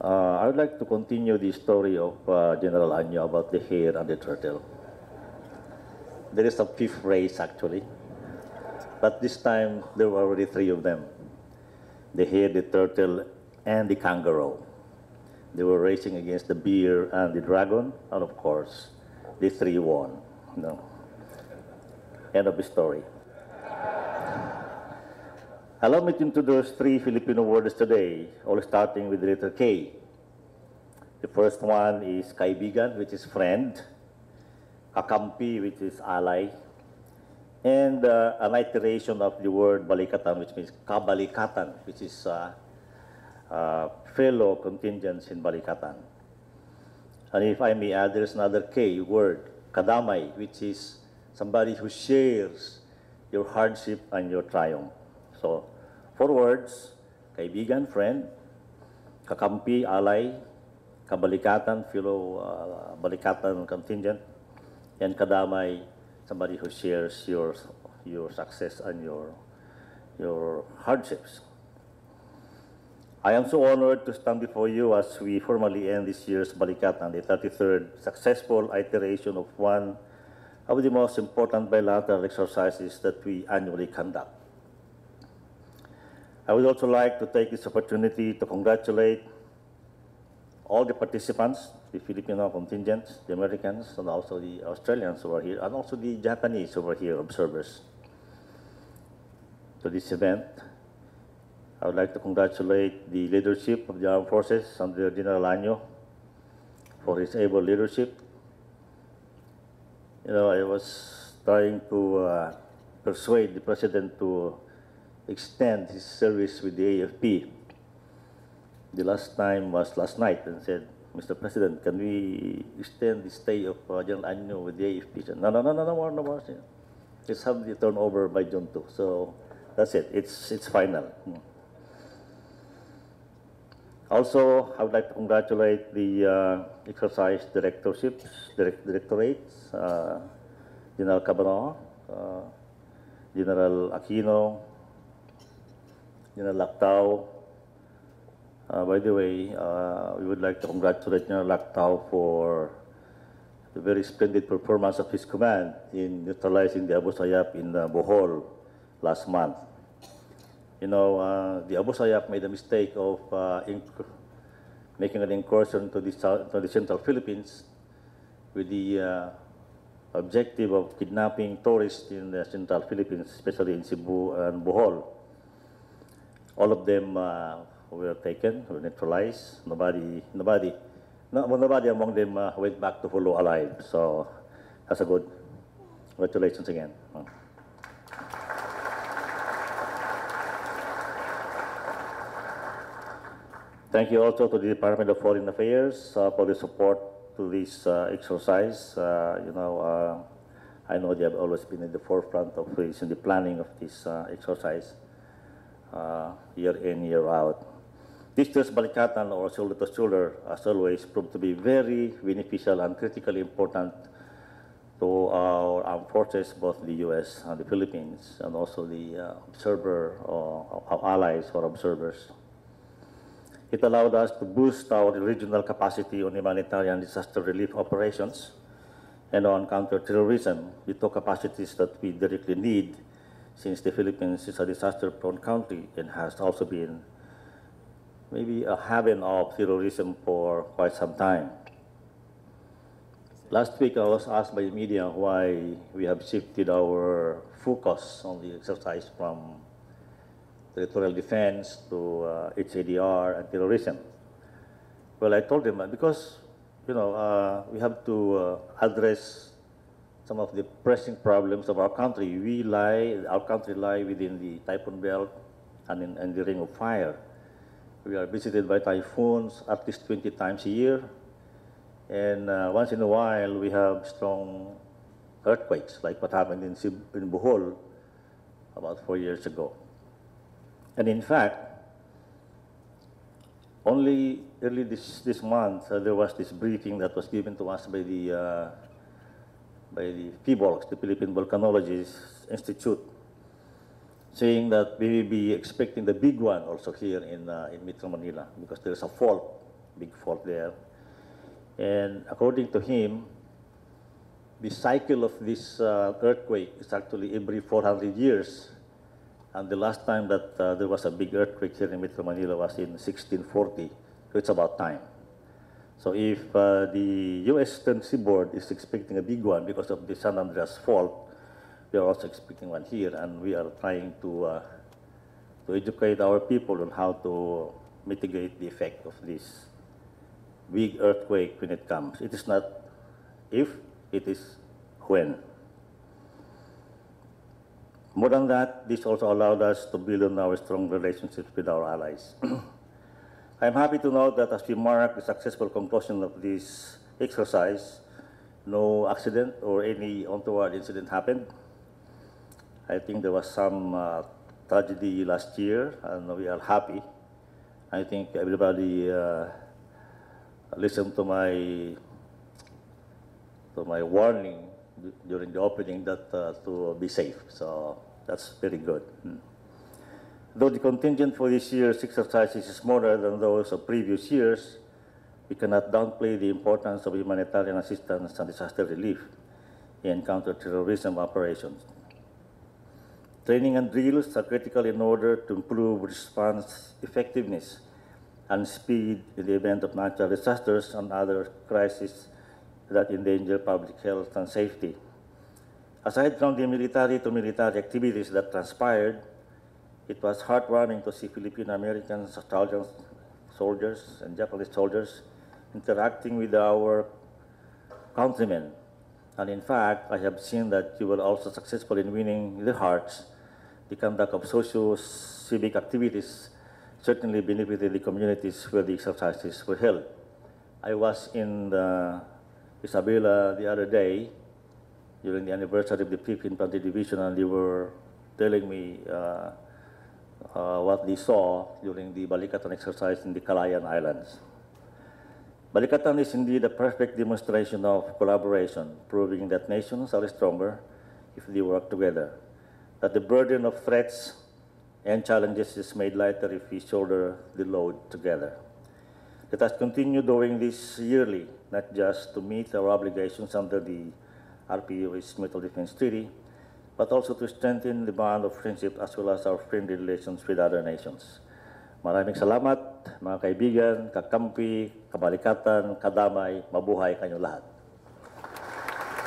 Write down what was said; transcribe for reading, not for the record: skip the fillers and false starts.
I would like to continue the story of General Anyo about the hare and the turtle. There is a fifth race actually, but this time there were already three of them: the hare, the turtle, and the kangaroo. They were racing against the bear and the dragon, and of course, the three won. No. End of the story. Allow me to introduce three Filipino words today, all starting with the letter K. The first one is kaibigan, which is friend, kakampi, which is ally, and an iteration of the word balikatan, which means kabalikatan, which is fellow contingents in Balikatan. And if I may add, there's another K word, kadamay, which is somebody who shares your hardship and your triumph. So, four words: kaibigan, friend; kakampi, ally; kabalikatan, fellow Balikatan contingent; and kadamay, somebody who shares your success and your hardships. I am so honored to stand before you as we formally end this year's Balikatan, the 33rd successful iteration of one of the most important bilateral exercises that we annually conduct. I would also like to take this opportunity to congratulate all the participants, the Filipino contingents, the Americans, and also the Australians who are here, and also the Japanese who are here, observers, to this event. I would like to congratulate the leadership of the armed forces under General Anyo for his able leadership. You know, I was trying to persuade the President to extend his service with the AFP. The last time was last night, and said, Mr. President, can we extend the stay of General Anyo with the AFP? He said, no more. Let's have the turnover by June 2. So that's it, it's final. Also, I would like to congratulate the exercise directorates, General Cabano, General Aquino, General Lactao. By the way, we would like to congratulate General Lactao for the very splendid performance of his command in neutralizing the Abu Sayyaf in Bohol last month. You know, the Abu Sayyaf made a mistake of making an incursion to the central Philippines with the objective of kidnapping tourists in the central Philippines, especially in Cebu and Bohol. All of them were taken, were neutralized. Nobody among them went back to Hulu alive. So that's a good. Congratulations again. Thank you also to the Department of Foreign Affairs for the support to this exercise. I know they have always been in the forefront of this, in the planning of this exercise, year in, year out. This year's Balikatan, or shoulder to shoulder, as always, proved to be very beneficial and critically important to our armed forces, both the U.S. and the Philippines, and also the observer or our allies or observers. It allowed us to boost our regional capacity on humanitarian disaster relief operations and on counterterrorism, the two capacities that we directly need, since the Philippines is a disaster-prone country and has also been maybe a haven of terrorism for quite some time. Last week, I was asked by the media why we have shifted our focus on the exercise from territorial defense to HADR and terrorism. Well, I told them because, you know, we have to address some of the pressing problems of our country. Our country lies within the typhoon belt and in the ring of fire. We are visited by typhoons at least 20 times a year. And once in a while, we have strong earthquakes, like what happened in Bohol about 4 years ago. And in fact, only early this month, there was this briefing that was given to us by the PVOLCS, the Philippine Volcanologists Institute, saying that we will be expecting the big one also here in Metro Manila, because there is a fault big fault there. And according to him, the cycle of this earthquake is actually every 400 years. And the last time that there was a big earthquake here in Metro Manila was in 1640, so it's about time. So if the U.S. Eastern Seaboard is expecting a big one because of the San Andreas Fault, we are also expecting one here, and we are trying to educate our people on how to mitigate the effect of this big earthquake when it comes. It is not if, it is when. More than that, this also allowed us to build on our strong relationships with our allies. I'm happy to note that as we mark the successful conclusion of this exercise, no accident or any untoward incident happened. I think there was some tragedy last year, and we are happy. I think everybody listened to my warning during the opening that to be safe. So that's very good. Though the contingent for this year's exercise is smaller than those of previous years, we cannot downplay the importance of humanitarian assistance and disaster relief in counterterrorism operations. Training and drills are critical in order to improve response effectiveness and speed in the event of natural disasters and other crises that endanger public health and safety. Aside from the military-to-military activities that transpired, it was heartwarming to see Filipino-American soldiers and Japanese soldiers interacting with our countrymen. And in fact, I have seen that you were also successful in winning their hearts. The conduct of socio-civic activities certainly benefited the communities where the exercises were held. I was in Isabela the other day during the anniversary of the 5th Infantry Division, and they were telling me what they saw during the Balikatan exercise in the Calayan Islands. Balikatan is indeed a perfect demonstration of collaboration, proving that nations are stronger if they work together, that the burden of threats and challenges is made lighter if we shoulder the load together. Let us continue doing this yearly, not just to meet our obligations under the RPU's Mutual Defense Treaty, but also to strengthen the bond of friendship as well as our friendly relations with other nations. Maraming salamat, mga kaibigan, kakampi, kabalikatan, kadamay, mabuhay kayong lahat.